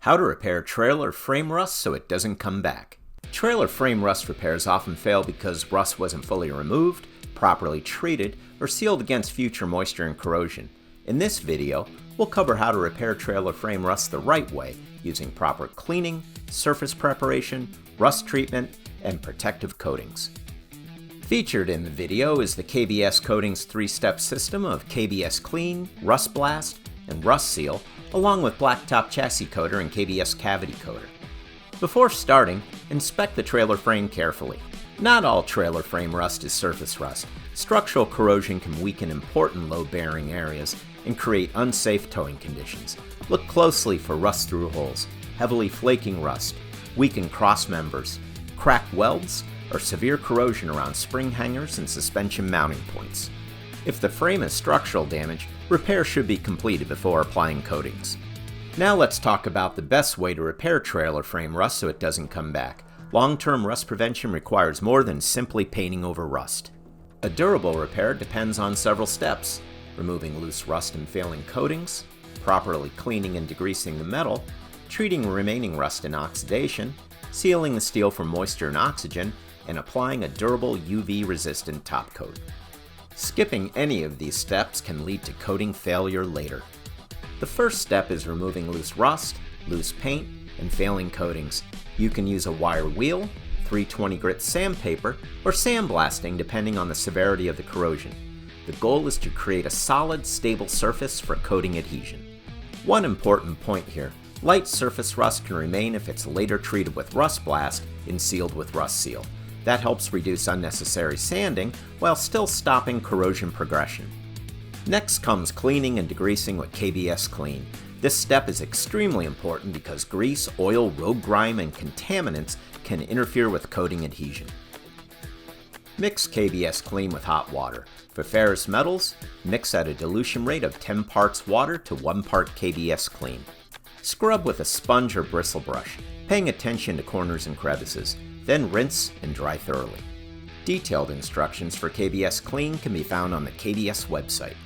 How to repair trailer frame rust so it doesn't come back. Trailer frame rust repairs often fail because rust wasn't fully removed, properly treated, or sealed against future moisture and corrosion. In this video, we'll cover how to repair trailer frame rust the right way using proper cleaning, surface preparation, rust treatment, and protective coatings. Featured in the video is the KBS Coatings 3-step system of KBS Klean, RustBlast, and RustSeal, along with BlackTop Chassis Coater and KBS Cavity Coater. Before starting, inspect the trailer frame carefully. Not all trailer frame rust is surface rust. Structural corrosion can weaken important load-bearing areas and create unsafe towing conditions. Look closely for rust through holes, heavily flaking rust, weakened cross members, cracked welds, or severe corrosion around spring hangers and suspension mounting points. If the frame has structural damage, repair should be completed before applying coatings. Now let's talk about the best way to repair trailer frame rust so it doesn't come back. Long-term rust prevention requires more than simply painting over rust. A durable repair depends on several steps: removing loose rust and failing coatings, properly cleaning and degreasing the metal, treating remaining rust and oxidation, sealing the steel from moisture and oxygen, and applying a durable UV-resistant top coat. Skipping any of these steps can lead to coating failure later. The first step is removing loose rust, loose paint, and failing coatings. You can use a wire wheel, 320 grit sandpaper, or sandblasting depending on the severity of the corrosion. The goal is to create a solid, stable surface for coating adhesion. One important point here: light surface rust can remain if it's later treated with RustBlast and sealed with RustSeal. That helps reduce unnecessary sanding while still stopping corrosion progression. Next comes cleaning and degreasing with KBS Klean. This step is extremely important because grease, oil, road grime, and contaminants can interfere with coating adhesion. Mix KBS Klean with hot water. For ferrous metals, mix at a dilution rate of 10 parts water to 1 part KBS Klean. Scrub with a sponge or bristle brush, paying attention to corners and crevices. Then rinse and dry thoroughly. Detailed instructions for KBS Klean can be found on the KBS website.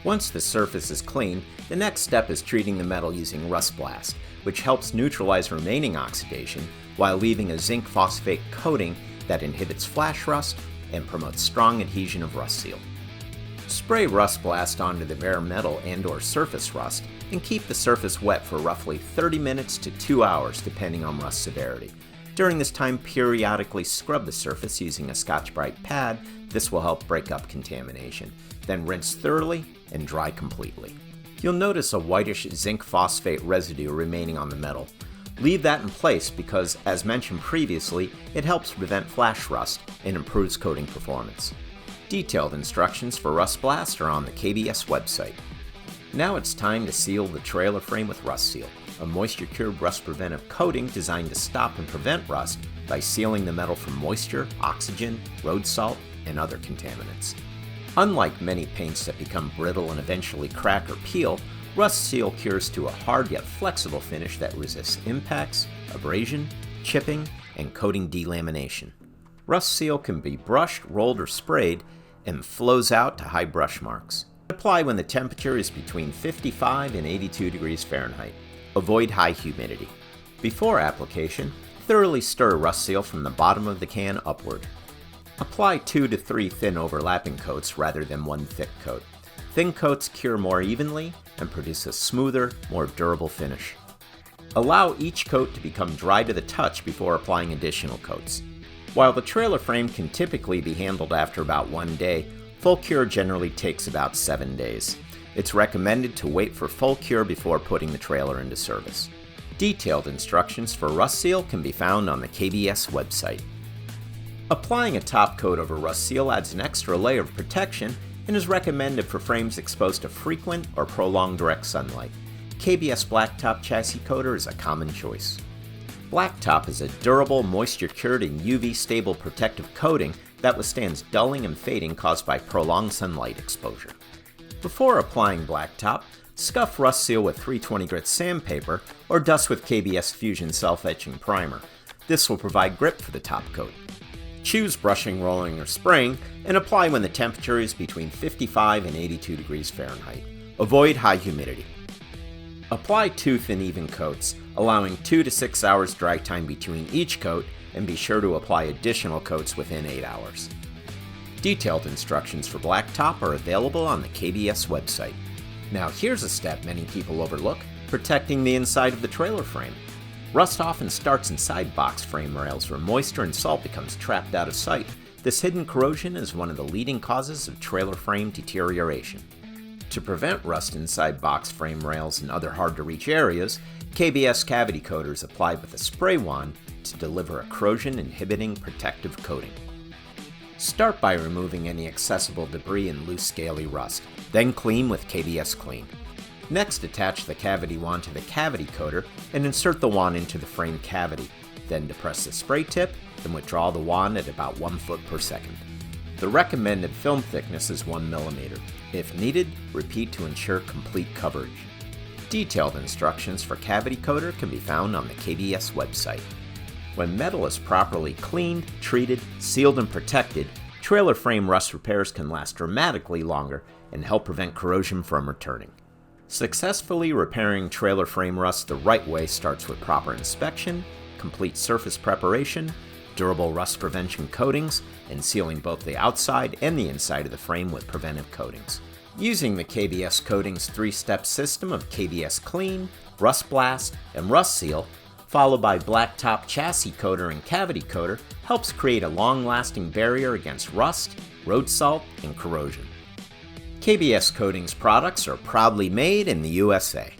Once the surface is clean, the next step is treating the metal using RustBlast, which helps neutralize remaining oxidation while leaving a zinc phosphate coating that inhibits flash rust and promotes strong adhesion of RustSeal. Spray RustBlast onto the bare metal and/or surface rust and keep the surface wet for roughly 30 minutes to 2 hours depending on rust severity. During this time, periodically scrub the surface using a Scotch-Brite pad. This will help break up contamination. Then rinse thoroughly and dry completely. You'll notice a whitish zinc phosphate residue remaining on the metal. Leave that in place because, as mentioned previously, it helps prevent flash rust and improves coating performance. Detailed instructions for RustBlast are on the KBS website. Now it's time to seal the trailer frame with RustSeal, a moisture-cured rust preventive coating designed to stop and prevent rust by sealing the metal from moisture, oxygen, road salt, and other contaminants. Unlike many paints that become brittle and eventually crack or peel, RustSeal cures to a hard yet flexible finish that resists impacts, abrasion, chipping, and coating delamination. RustSeal can be brushed, rolled, or sprayed and flows out to high brush marks. Apply when the temperature is between 55 and 82 degrees Fahrenheit. Avoid high humidity. Before application, thoroughly stir RustSeal from the bottom of the can upward. Apply 2 to 3 thin overlapping coats rather than one thick coat. Thin coats cure more evenly and produce a smoother, more durable finish. Allow each coat to become dry to the touch before applying additional coats. While the trailer frame can typically be handled after about 1 day, full cure generally takes about 7 days. It's recommended to wait for full cure before putting the trailer into service. Detailed instructions for RustSeal can be found on the KBS website. Applying a top coat over RustSeal adds an extra layer of protection and is recommended for frames exposed to frequent or prolonged direct sunlight. KBS BlackTop Chassis Coater is a common choice. BlackTop is a durable, moisture-cured, and UV-stable protective coating that withstands dulling and fading caused by prolonged sunlight exposure. Before applying BlackTop, scuff RustSeal with 320 grit sandpaper or dust with KBS Fusion self-etching primer. This will provide grip for the top coat. Choose brushing, rolling, or spraying, and apply when the temperature is between 55 and 82 degrees Fahrenheit. Avoid high humidity. Apply tooth and even coats, allowing 2 to 6 hours dry time between each coat, and be sure to apply additional coats within 8 hours. Detailed instructions for BlackTop are available on the KBS website. Now here's a step many people overlook: protecting the inside of the trailer frame. Rust often starts inside box frame rails where moisture and salt becomes trapped out of sight. This hidden corrosion is one of the leading causes of trailer frame deterioration. To prevent rust inside box frame rails and other hard-to-reach areas, KBS Cavity Coater is applied with a spray wand to deliver a corrosion-inhibiting protective coating. Start by removing any accessible debris and loose scaly rust, then clean with KBS Klean. Next, attach the cavity wand to the cavity coater and insert the wand into the frame cavity. Then depress the spray tip and withdraw the wand at about 1 foot per second. The recommended film thickness is 1 mm. If needed, repeat to ensure complete coverage. Detailed instructions for Cavity Coater can be found on the KBS website. When metal is properly cleaned, treated, sealed, and protected, trailer frame rust repairs can last dramatically longer and help prevent corrosion from returning. Successfully repairing trailer frame rust the right way starts with proper inspection, complete surface preparation, durable rust prevention coatings, and sealing both the outside and the inside of the frame with preventive coatings. Using the KBS Coatings 3-step system of KBS Klean, RustBlast, and RustSeal, followed by BlackTop Chassis Coater and Cavity Coater, helps create a long-lasting barrier against rust, road salt, and corrosion. KBS Coatings products are proudly made in the USA.